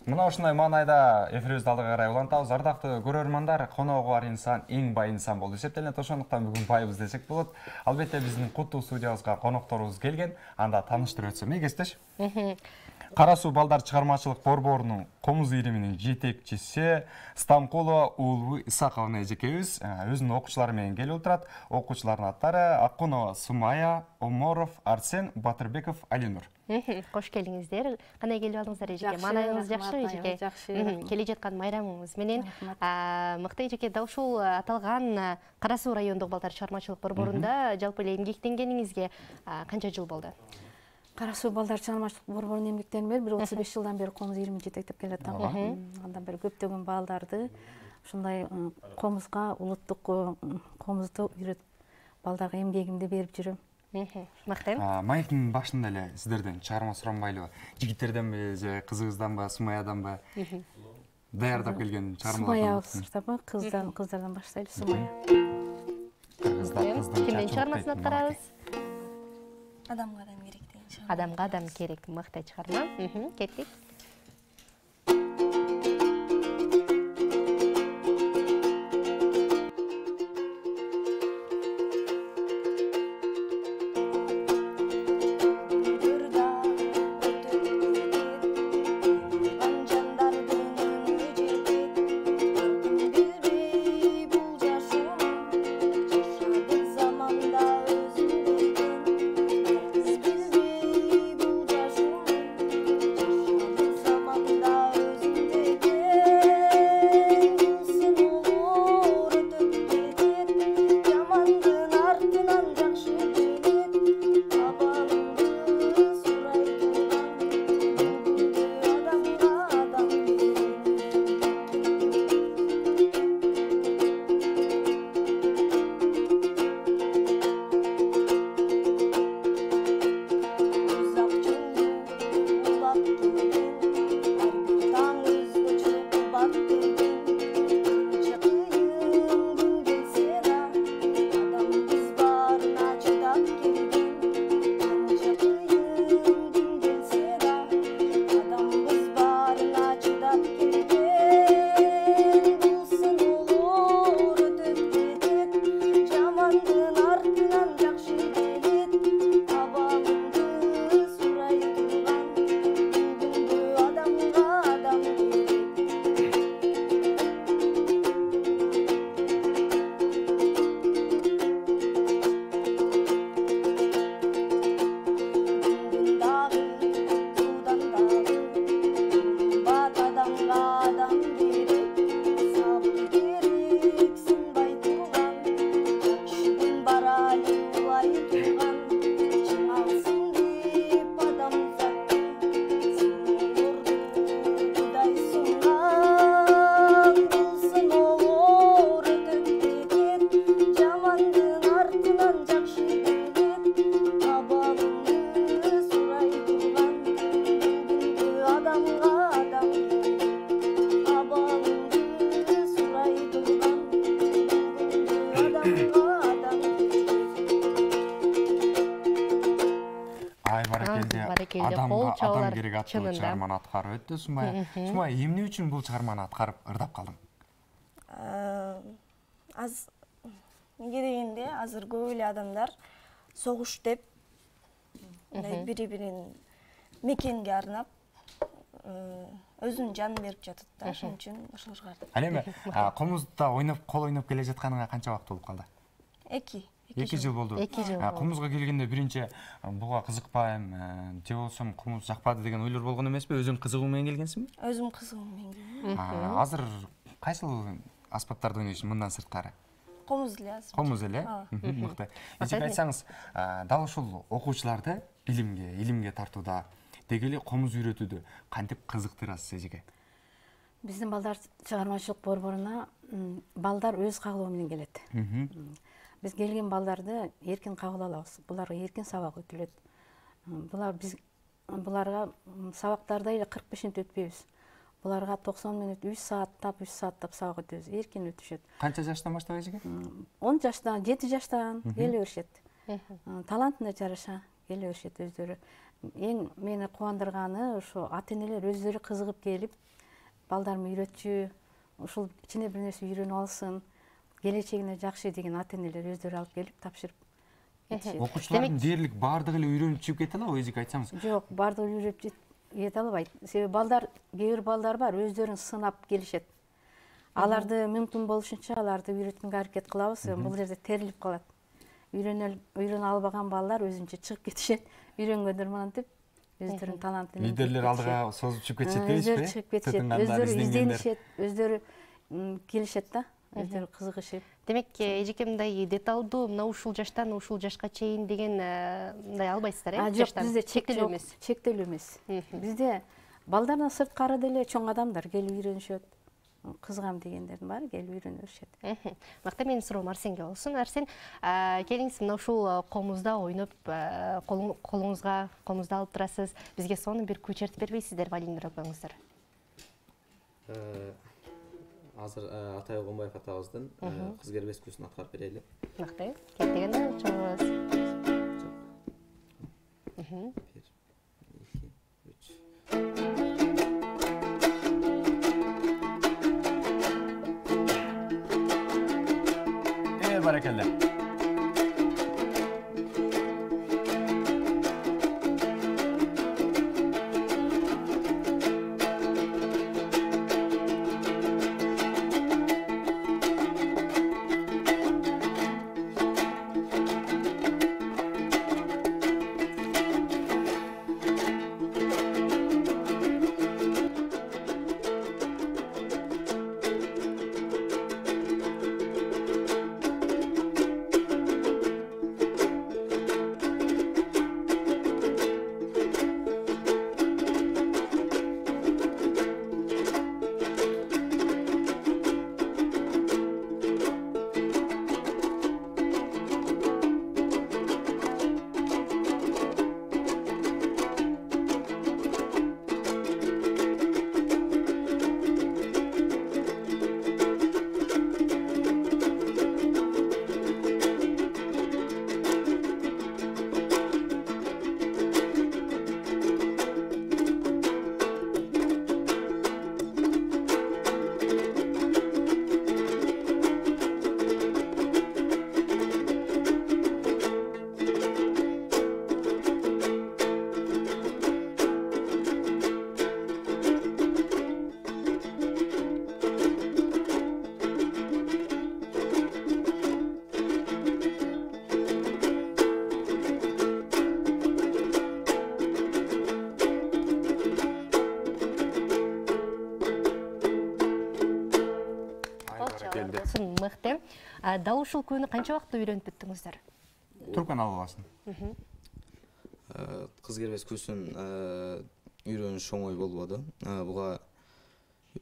Мына ушундай маанайда эфирибизди алдыга карай улантабыз. Ардактуу көрөрмандар, коногу бар инсан эң бай инсан болуп эсептелет. Ошондуктан бүгүн байбыз десек болот. Албетте биздин куттуу студиябызга конокторубуз келген. Анда тааныштырып өтсөм, Кестеш. Кара суу балдар чыгармачылык борборунун комуз ириминин жетекчиси Станкулова Уулу Исаковна эжекебиз өзүнүн окуучулары менен келип отурат. Окуучулардын аттары Акунова Сумая, Оморов Арсен, Батырбеков Алинур. Кош келиңиздер. Кандай келип алдыңыздар эжеке? Маанайыңыз жакшыбы эжеке? Келе жаткан майрамыңыз менен мыкты эжеке, да ушул аталган Кара суу райондук балдар чыгармачылык борборунда жалпы эле эмгектенгениңизге канча жыл болду? Кара суу балдар чыгармачылык борборунун эмгектенип бери 35 жылдан бери комуз иримин жетектеп келатам. Андан бери көптөгөн балдарды ушундай комузга, улуттук комузду үйрөтүп балдарга эмгегимди берип жүрөм. Мыкты. Маектин башында эле сиздерден чыгарма суранбайлыбы? Жигиттерденби же кызыгызданбы, Сумаяданбы? Даярдап келген чыгармалар. Сумаябы, кыздардан баштайлы. Сумая. Кимдин чыгармасын аткарабыз? Адамга адам керек деген чыгарма. Адамга адам керек, мыкты чыгарма. Кеттик. Адам керек аттуу чыгарманы аткарып өттү Сумая. Сумая, эмне үчүн бул чыгарманы аткарып ырдап калдың? Неге дегенде, азыр көп эле адамдар согуш деп бири-бирин мекенге арнап өзүнүн жанын берип жатат да, ошон үчүн ошол чыгардым. Ал эми комузда кол ойноп келе жатканыңа канча убакыт болуп калды? 2 жыл болду. Комузга келгенде биринчи буга кызыкпайм, же болсо комуз жакпады деген ойлор болгон эмеспи? Өзүң кызыгуу менен келгенсиңби? Өзүм кызыгуу менен келдим. Азыр кайсыл аспаптарды ойнойсуң мындан сырткары? Комуз эле азыр. Комуз эле? Мыкты. Эжеке айтсаңыз, дал ушул окуучуларды илимге тартууда, деги эле комуз үйрөтүүдө кантип кызыктырасыз эжеке? Биздин балдар чыгармачылык борборуна балдар өз каалоо менен келет. Biz gelgen ballarda erkin kabul alabız. Bularga erkin sabak ötülöt. Bularga sabaklarda ile 45 minut ötpeybiz. Bularga 90 minut 3 saattap sabak ötüyoruz. Erkin ötüşөт. Kança yaştan başlayıp eşeğe? 10 yaştan, 7 yaştan geliyor öşet. Talantına жараша geliyor öşet özleri. Eң meni kuvandırganı şu ata-eneler özleri kızıgıp gelip балдарымды үйрөтчү, ушул ичине бир нерсе үйрөнүп алсын, келечегине жакшы деген ата-энелер өздөрү алып келип тапшырып кетишет. Окуучулардын дээрлик баардыгы эле үйрөнүп чыгып кете алабы, эжеке айтсаңыз? Жок, баардыгы үйрөнүп кете албайт. Себеби балдар, кээ бир балдар бар, өздөрүн сынап келишет. Аларды мүмкүн болушунча аларды үйрөткөнгө аракет кылабыз, бул жерде терилип калат. Үйрөнө албаган балдар өзүнчө чыгып кетишет, үйрөнгөндөр мынтип өздөрүнүн талантын лидерлер алдыга созуп чыгып кетишет дейбизби? Өздөрү чыгып кетишет, өздөрү изденишет, өздөрү келишет да, өздөрү кызыгышып. Демек, эжеке мындай деталдуу мына ушул жаштан ушул жашка чейин деген мындай албайсыздар, э? Жок, бизде чектелүү эмес. Бизде балдардан сырткары деле чоң адамдар келип үйрөнүшөт. Кызыгам дегендердин баары келип үйрөнө беришет. Макта менин суроом Арсенге болсун. Арсен, келиңиз мына ушул комузда ойноп, колуңузда алып турасыз. Бизге сонун бир күй чертип бербейсиздерби, Алимнур апаңыздар? Азыр Атай Огонбаев атабыздын кыз кербес күйсүн аткарып берели. Мактай, келдигенде чоңуз. 1, 2, 3. Barakalla. Мыкты. Дал ушул күйүнү канча убакытта үйрөнүп бүттүңүздөр? Туркан алып аласың. Кыз кербес күйсүн үйрөнүш оңой болбоду. Буга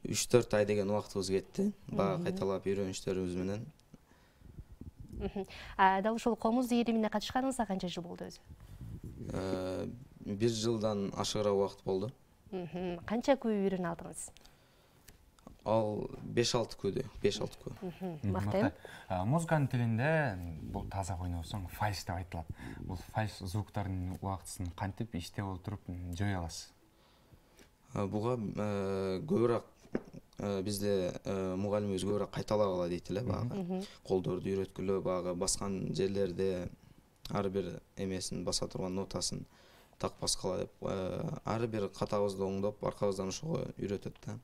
3-4 ай деген убактыбыз кетти. Бага кайталап үйрөнүштөрүбүз менен. Дал ушул комуз ийримине катышканыңызга канча жыл болду өзү? 1 жылдан ашыгыраак убакыт болду. Канча күй үйрөнө алдыңыз? Ал 5-6 күдү, 5-6 кү. Мактайм. Музыканын тилинде бул таза ойносоң фальш деп айтылат. Бул фальш звуктардын убактысын кантип иштеп отуруп жой аласыз? Буга көбүрөөк бизде мугалимибиз көбүрөөк кайталагыла дейт эле багы. Колдорду үйрөткүлө, багы баскан жерлерде ар бир эмесин баса турган нотасын так баскала деп ар бир катабызды оңдоп, аркабыздан ошого үйрөтөт да.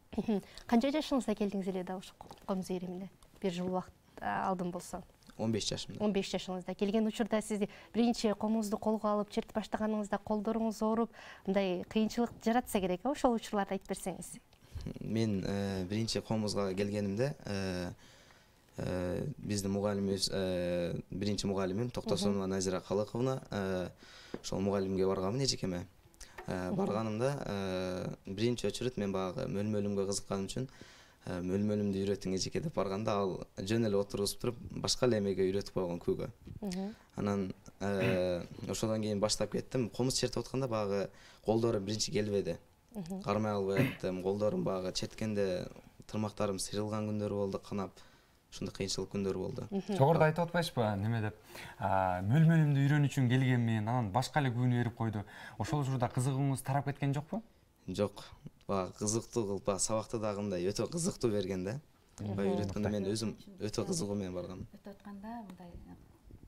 Канча жашыңызда келдиңиз эле да ошо комуз ийримине? 1 жыл убакыт алдын болсо. 15 жашымда. 15 жашыңызда келген учурда сиз биринчи комузду колго алып чертип баштаганыңызда колдоруңуз ооруп, мындай кыйынчылык жаратса керек, ошол учурларды айтып берсеңиз. Мен биринчи комузга келгенимде биздин мугалимибиз биринчи мугалимим Токтосонова Назира Калыковна, ошол мугалимге барганмын эжекеме. Барганымда биринчи очередь мен багы мөлмөлүмгө кызыкканым үчүн мөлмөлүмдү үйрөтүң эжеке деп барганда ал жөн эле отургузуп туруп башка эле эмеге үйрөтүп койгон күүгө. Анан ошодон кийин баштап кеттим. Комуз чертип атканда багы колдорум биринчи келбеди. Кармай албай аттым. Колдорум багы четкенде тырмактарым сырылган күндөр болду, канап. Ушундай кыйынчылык күндөр болду. Жогоруда айтып атпайсызбы, неме деп, мөлмөлүмдү үйрөнүү үчүн келгенмин, анан башка эле күнү берип койду. Ошол учурда кызыгууңуз тарап кеткен жокпу? Жок. баягы кызыктуу кылып баягы сабакта дагы мындай өтө кызыктуу берген да. Баягы үйрөткөндө мен өзүм өтө кызыгуу менен баргам. Өтүп атканда мындай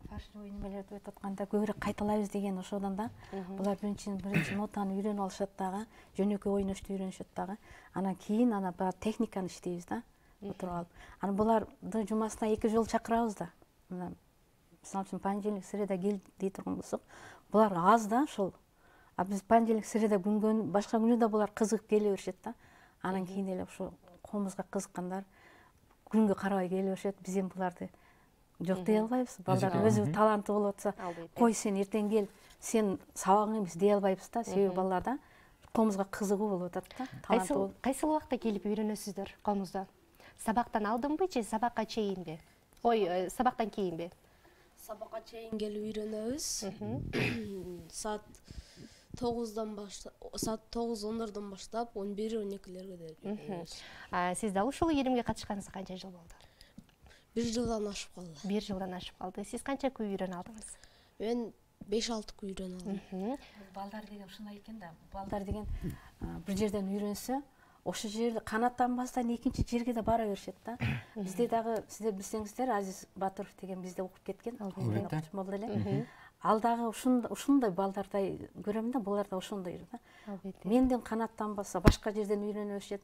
фаршылуу немелерди өтүп атканда көбүрөөк кайталайбыз деген ошодон да. Булар биринчи нотаны үйрөнүп алышат дагы, жөнөкөй ойношту үйрөнүшөт дагы. Анан кийин баягы техниканы иштейбиз да. Отуруп алып. Анан буларды жумасына 2 жолу чакырабыз да. Мына мисалы үчүн понедельник, среда кел дей турган болсок, булар аз да ошол. А биз понедельник, среда күнгөн башка күнү да булар кызыгып келе беришет да. Анан кийин эле ошо комузга кызыккандар күнгө карабай келе беришет. Биз эми буларды жок дей албайбыз. Балдар өзү таланты болуп атса, кой сен эртең кел, сен сабагың эмес дей албайбыз да. Себеби балдарда комузга кызыгуу болуп атат да. Кайсыл убакта келип үйрөнөсүздөр комузду? Сабактан алдынбы же сабакка чейинби? Ой, сабактан кийинби? Сабакка чейин келип үйрөнөбүз. Саат 9-дан баштап, саат 9-10 баштап 11-12-лерге дейин үйрөнөбүз. Сиз дал ушул иримге катышканыңызга канча жыл болду? 1 жылдан ашып калды. 1 жылдан ашып калды. Сиз канча күй үйрөнө алдыңыз? Мен 5-6 күй үйрөнө алдым. Балдар деген ушундай экен да. Балдар деген бир жерден үйрөнсө, ошол жерде канаттанбастан экинчи жерге да бара беришет да. Бизде дагы сиздер билсеңиздер, Азиз Батыров деген бизде окуп кеткен, окуучу болду эле. Ал дагы ушундай балдардай көрөм да, булар да ошондой да. Менден канаттанбаса, башка жерден үйрөнө беришет.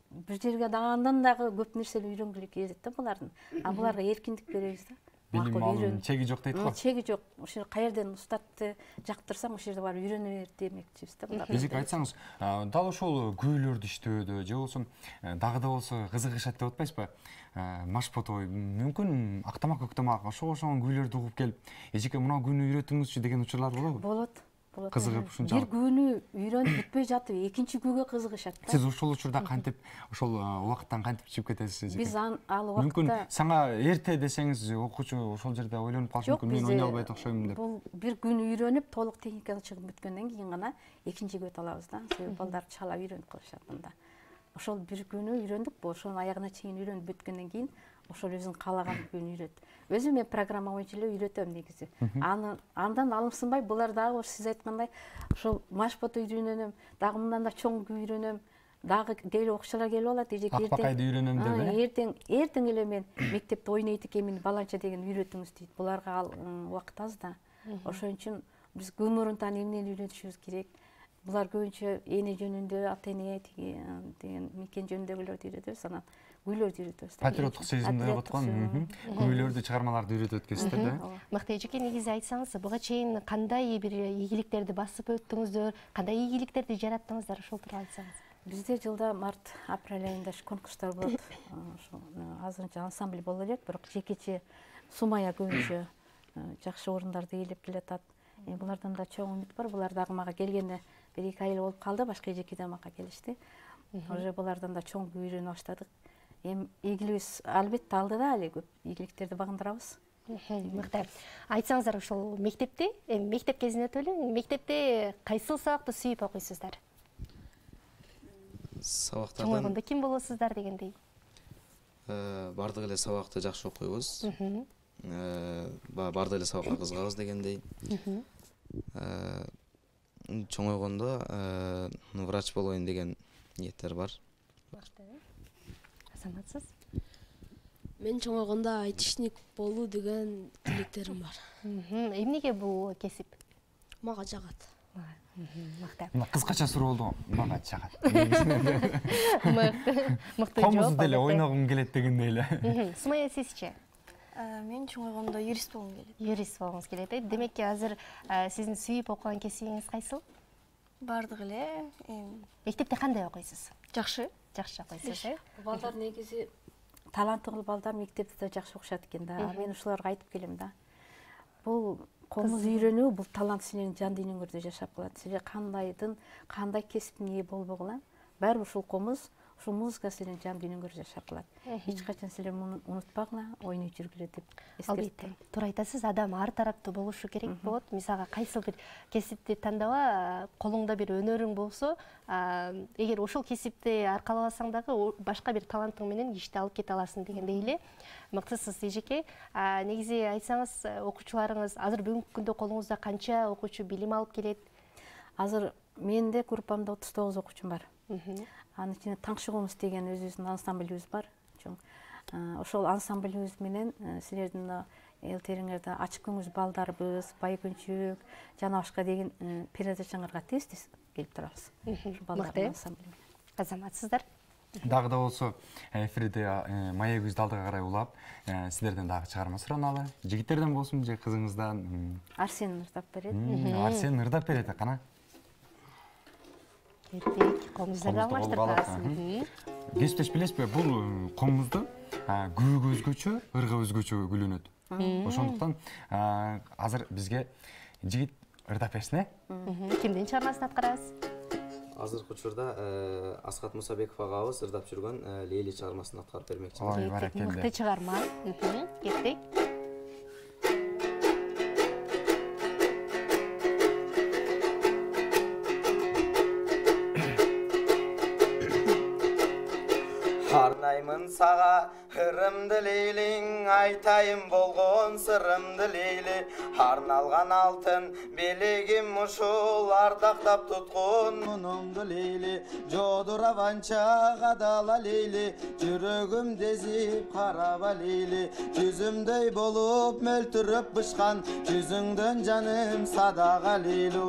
Бир жерге дагы андан дагы көп нерсени үйрөнгүлө келет да булардын. А буларга эркиндик беребиз да. Билим алуунун чеги жок дейт го. Чеги жок. Ошо каерден устатты жактырсаң, ошол жерде барып үйрөнө бер демекчибиз да булар. Эжеке айтсаңыз, дал ошол күүлөрдү иштөөдө же болбосо дагы да болсо кызыгышат деп атпайсызбы? Машботой мүмкүн актамак көктамак ошого күүлөрдү угуп келип, эжеке мына күүнү үйрөтүңүзчү деген учурлар болобу? Болот. Кызыгып ушунчалык. Бир күнү үйрөнүп бүтпөй жатып, экинчи күнгө кызыгышат да. Сиз ошол учурда кантип, ошол убакыттан кантип чыгып кетесиз? Биз ал убакытта мүмкүн сага эрте десеңиз, окуучу ошол жерде ойлонуп калышы мүмкүн, мен ойной албай окшойм деп. Бул бир күн үйрөнүп, толук техникага чыгып бүткөндөн кийин гана экинчиге өтө алабыз да. Себеби балдар чала үйрөнүп калышат анда. Ошол бир күнү үйрөндүк, ошонун аягына чейин үйрөнүп бүткөндөн кийин ошол өзүң каалаган күнү үйрөт. Өзүм мен программа боюнча эле үйрөтөм негизи. Андан алымсынбай булар дагы сиз айткандай ошол машботу үйрөнөм, дагы мындан да чоң үйрөнөм, дагы деле окуучулар келип алат, эжеке Акбакайды үйрөнөм деп эле. Эртең эле мен мектепте ойнойт экенмин, баланча деген үйрөтүңүз дейт. Буларга ал убакыт аз да. Ошон үчүн биз күн мурунтан эмнени үйрөтүшүбүз керек. Булар көбүнчө эне жөнүндө, ата эне деген мекен жөнүндөгүлөрдү үйрөтөбүз, анан күүлөрдү үйрөтөбүз. Патриоттук сезимди деп аткан күүлөрдү, чыгармаларды үйрөтөт экенсиздер да. Мыкты эжеке, негизи айтсаңыз, буга чейин кандай бир ийгиликтерди басып өттүңүздөр, кандай ийгиликтерди жараттыңыздар, ошол тууралуу айтсаңыз. Бизде жылда март-апрель айында конкурстар болот. Ошо азырынча ансамбль боло элек, бирок жекече сумая көбүнчө жакшы орундарды ээлеп келатат. Булардан да чоң үмүт бар. Булар дагы мага келгенде 1-2 ай болуп калды, башка эжекеде мага келишти. Уже булардан да чоң үйрөнүп баштадык. Эми ийгилигибиз албетте алдыда, эле көп ийгиликтерди багындырабыз. Мыкты. Айтсаңыздар, ошол мектепте, мектеп кезинде эле, мектепте кайсыл сабакты сүйүп окуйсуздар? Сабактардан Чоңойгондо ким болосуздар дегендей? Бардык эле сабакты жакшы окуйбуз. Бардык эле сабакка кызыгабыз дегендей. Чоңойгондо врач болоюн деген ниеттер бар. Азаматсыз? Мен чоңойгондо айтишник болуу деген тилектерим бар. Эмнеге бул кесип? Мага жагат. Мыкты. Кыскача суроо болду, мага жагат. Мыкты Комуз деле ойногум келет дегендей эле. Сумая, сизчи? Мен чоңойгондо юрист болгум келет. Юрист болгуңуз келет. Демекки азыр сиздин сүйүп окуган кесибиңиз кайсыл? Бардык эле. Мектепте кандай окуйсуз? Жакшы. Жакшы окуйсуз, э? Балдар негизи таланттуу балдар мектепте да жакшы окушат экен да. Мен ушуларга айтып келем да. Бул комуз үйрөнүү, бул талант силердин жан дүйнөңөрдө жашап калат. Силер кандай кесиптин ээ болбогула, баары ушул комуз, ушул музыка силердин жан дүйнөңөрдө жашап калат. Эч качан силер муну унутпагыла, ойной жүргүлө деп эскертем. Туура айтасыз, адам ар тараптуу болушу керек болот. Мисалга кайсыл бир кесипти тандабай, колуңда бир өнөрүң болсо, эгер ошол кесипти аркалабасаң дагы башка бир талантың менен ишти алып кете аласың дегендей эле. Мыктысыз эжеке. Негизи айтсаңыз, окуучуларыңыз азыр бүгүнкү күндө колуңузда канча окуучу билим алып келет? Азыр менде группамда 39 окуучум бар. Анын ичинде Таңшы комуз деген өзүбүздүн ансамблибиз бар. Ошол ансамблибиз менен силердин элтериңерде ачык көңүл балдарыбыз, Байгүнчүк жана башка деген передачаңарга тез келип турабыз. Мыкты. Азаматсыздар. Дагы да болсо эфирде Мая күздү алдыга карай улап, силерден дагы чыгарма сураналы. Жигиттерден болсун же кызыңыздан? Арсен ырдап берет. Арсен ырдап берет кана. Эртек комуздарды алмаштырасыз. Кесиптеш билесизби, бул комузду күүгө өзгөчө, ырга өзгөчө күлөнөт. Ошондуктан азыр бизге жигит ырдап берсин, Кимдин чыгармасын аткарасыз? Азыркы учурда Асхат Мусабеков агабыз ырдап жүргөн Лейли чыгармасын аткарып бермекчи. Ой, баракелде. Мыкты чыгарма. Кеттик. Арнаймын сага ырымды Лейлиң, айтайын болгон сырымды Лейли. Арналган алтын белегим ушул, ардактап туткун мунумду Лейли. Жодура банча кадала Лейли, жүрөгүм дезип караба Лейли. Жүзүмдөй болуп мөлтүрөп бышкан, жүзүңдөн жаным садага Лейлу.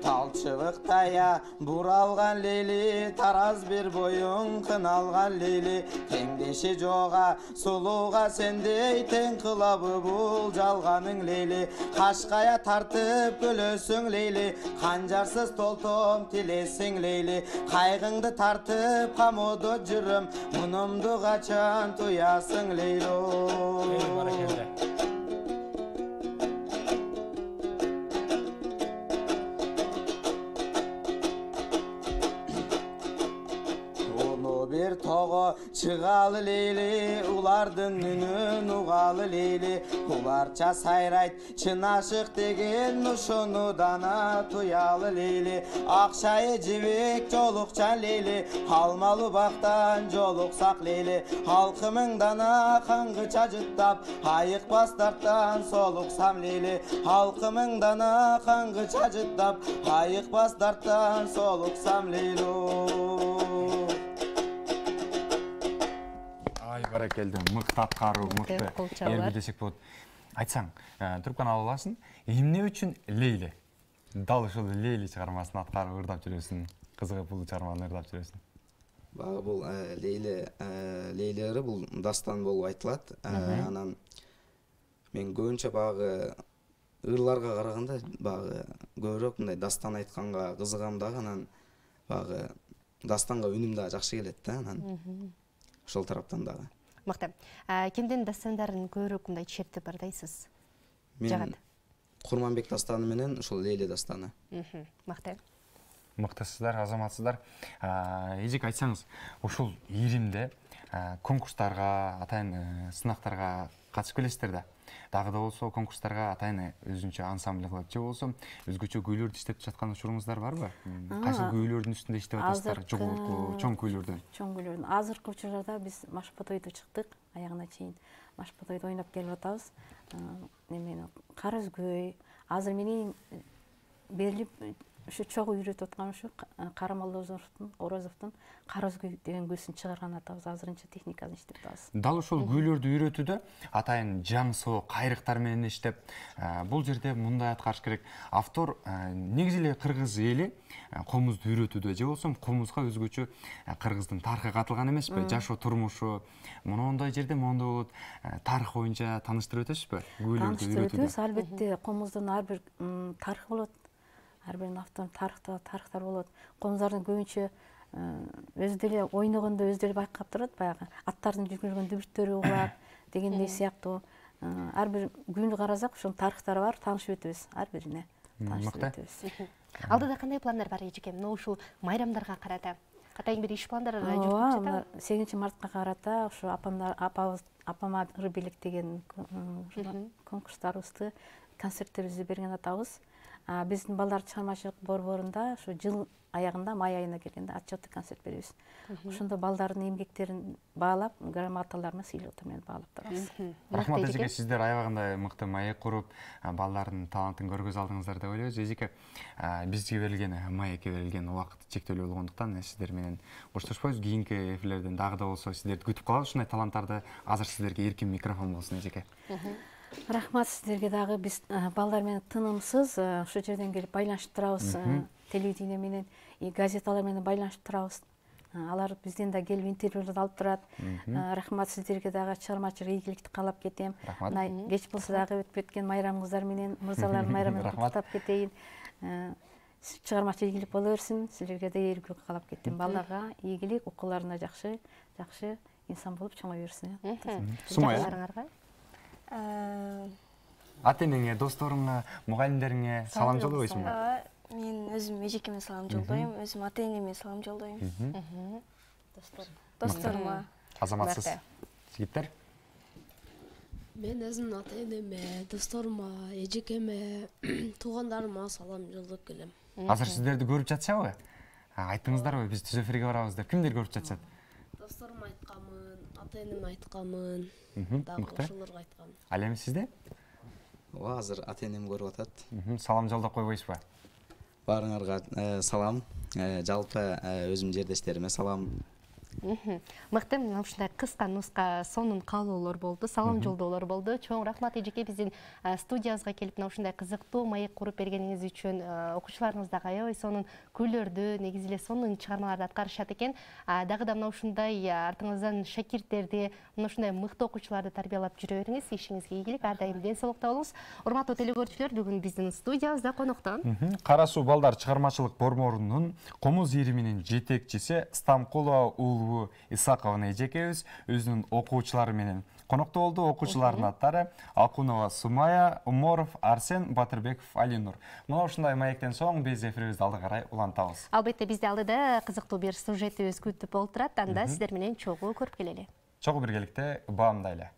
Талчыбыктая буралган Лейли, тараз бир боюң кыналган Лейли. Теңдеши жога сулууга сендей, тең кылабы бул жалганың Лейли. Кашкая тартып көлөсүң Лейли, канжарсыз толтом тилесиң Лейли. Кайгыңды тартып камоодо жүрөм, мунумду качан туясың Лейло. Bir togo чыгалы Лейли, улардын үнүн угалы Лейли. Уларча сайрайт чын ашык деген, ушуну дана туялы Лейли. Акчайы жибек жолукчан Лейли, алмалуу бактан жолуксак Лейли. Халкымың дана каңгыча жыттап, айыкпас дарттан солуксам Лейли. Халкымың дана каңгыча жыттап, айыкпас дарттан солуксам Лейло. Баракелде, мыкты аткаруу, мыкты эр десек болот. Айтсаң, трубканы алып аласың. Эмне үчүн Лейли? Дал ушул Лейли чыгармасын аткарып ырдап жүрөсүң, кызыгып бул чыгарманы ырдап жүрөсүң. Багы бул Лейли ыры бул дастан болуп айтылат. Анан мен көбүнчө багы ырларга караганда багы көбүрөөк мындай дастан айтканга кызыгам дагы, анан багы дастанга үнүм да жакшы келет да, анан ошол тараптан дагы. Мыкты. Кимдин дастандарын көбүрөөк мындай чертип бардайсыз? Мен Курманбек дастаны менен ушул Лейли дастаны. Мыкты. Мыктысыздар, азаматсыздар. Эжек айтсаңыз, ушул иримде конкурстарга, атайын сынактарга катышып келесиздер да. Дагы да болсо конкурстарга атайын өзүнчө ансамбль кылып же болсо өзгөчө күүлөрдү иштеп жаткан учуруңуздар барбы? Кайсы күүлөрдүн үстүндө иштеп атасыздар? Жогорку чоң күүлөрдөн. Чоң күүлөрдөн. Азыркы учурларда биз Машпотойдо чыктык, аягына чейин Машпотойдо ойноп келип атабыз. Немени Кара өзгөй, азыр менен берилип ушу чогуу үйрөтүп аткан ушу Орозовдун Кара өзгөй деген күүсүн чыгарган атабыз. Азырынча техникасын иштеп атабыз. Дал ушул күүлөрдү үйрөтүүдө атайын жаңсоо кайрыктар менен иштеп, бул жерде мындай аткарыш керек. Автор негизи эле кыргыз эли комузду үйрөтүүдө же болсо комузга өзгөчө кыргыздын тарыхы катылган эмеспи? Жашоо турмушу мондой жерде мондой болот. Тарых боюнча тааныштырып өтөсүзбү? Күүлөрдү үйрөтүүдө. Албетте, комуздун ар бир тарыхы болот. Ар биринин авторунун тарыхтар болот. Комуздардын көбүнчө өзү деле ойногондо өзү деле байкап турат, баягы аттардын жүргөн дүбүрттөрү угулат дегендей сыяктуу. Ар бир күүнү карасак, ошонун тарыхтары бар, таанышып өтөбүз ар бирине. Таанышып өтөбүз. Алдыда кандай пландар бар эжеке? Мына ушул майрамдарга карата катайын бир иш пландар жүргүзүп 8 мартка карата ошо апама ыр белек деген конкурстарыбызды, концерттерибизди берген атабыз. Биздин балдар чыгармачылык борборунда ушу жыл аягында май айына келгенде отчеттик концерт беребиз. Ошондо балдардын эмгектерин баалап, грамоталар менен сыйлыктар менен баалап турабыз. Рахмат эжеке, сиздер аябагында мыкты маек куруп, балдардын талантын көргөз алдыңыздар деп ойлойбуз. Эжеке, бизге берилген, маекке берилген убакыт чектелүү болгондуктан сиздер менен коштошпойбуз. Кийинки эфирлерден дагы да болсо сиздерди күтүп калабыз. Ушундай таланттарды азыр сиздерге эркин микрофон болсун эжеке. Рахмат сиздерге дагы. Биз балдар менен тынымсыз ошол жерден келип байланышып турабыз. Телевидение менен, газеталар менен байланышып турабыз. Алар бизден да келип интервьюларды алып турат. Рахмат сиздерге дагы чыгармачылык ийгиликти каалап кетем. Кеч болсо дагы өтүп кеткен майрамыңыздар менен, мырзалардын майрамын куттуктап кетейин. Чыгармачылык ийгилик боло берсин. Силерге да ийгилик каалап кетем. Балдарга ийгилик, окууларына жакшы инсан болуп чоңой берсин. Сумая. Ата-энеңе, досторуңа, мугалимдериңе салам жолдойсуңбу? Мен өзүм эжекеме салам жолдойм, өзүм ата-энеме салам жолдойм. Досторума. Азаматсыз жигиттер? Мен өзүм ата-энеме, досторума, эжекеме, туугандарыма салам жолдоп келем. Азыр сиздерди көрүп жатышабы? Айтыңыздарбы, биз түз эфирге барабыз деп. Кимдер көрүп жатышат? Досторум айтканмын, ата-энеме айтканмын, дагы ошолорго айткам. Ал эми сизде? Ооба, азыр ата-энем көрүп атат. Салам жолдоп койбойсузбу? Баарыңарга салам, жалпы өзүм жердештериме салам. Мыкты, ушундай кыска нуска сонун каалоолор болду, салам жолдоолор болду. Чоң рахмат эжеке, биздин студиябызга келип ушундай кызыктуу маек куруп бергениңиз үчүн. Окуучуларыңыз дагы аябай сонун күйлөрдү, негизи эле сонун чыгармаларды аткарышат экен. Дагы да мына ушундай артыңыздан шакирттерди, мына ушундай мыкты окуучуларды тарбиялап жүрө бериңиз. Ишиңизге ийгилик, ар дайым ден соолукта болуңуз. Урматтуу телекөрүүчүлөр, бүгүн биздин студиябызда конокто Кара суу балдар чыгармачылык борборунун комуз ириминин жетекчиси Стамкулова уулу Исакова эжекебиз өзүнүн окуучулары менен конокто болду. Окуучулардын аттары Акунова Сумая, Уморов Арсен, Батырбеков Алинур. Мына ушундай маектен соң биз эфирибизди алды карай улантабыз. Албетте бизде алдыда кызыктуу бир сюжетибиз күтүп олтурат. Анда сиздер менен чогуу көрүп келели. Чогуу биргеликте баамдайлы.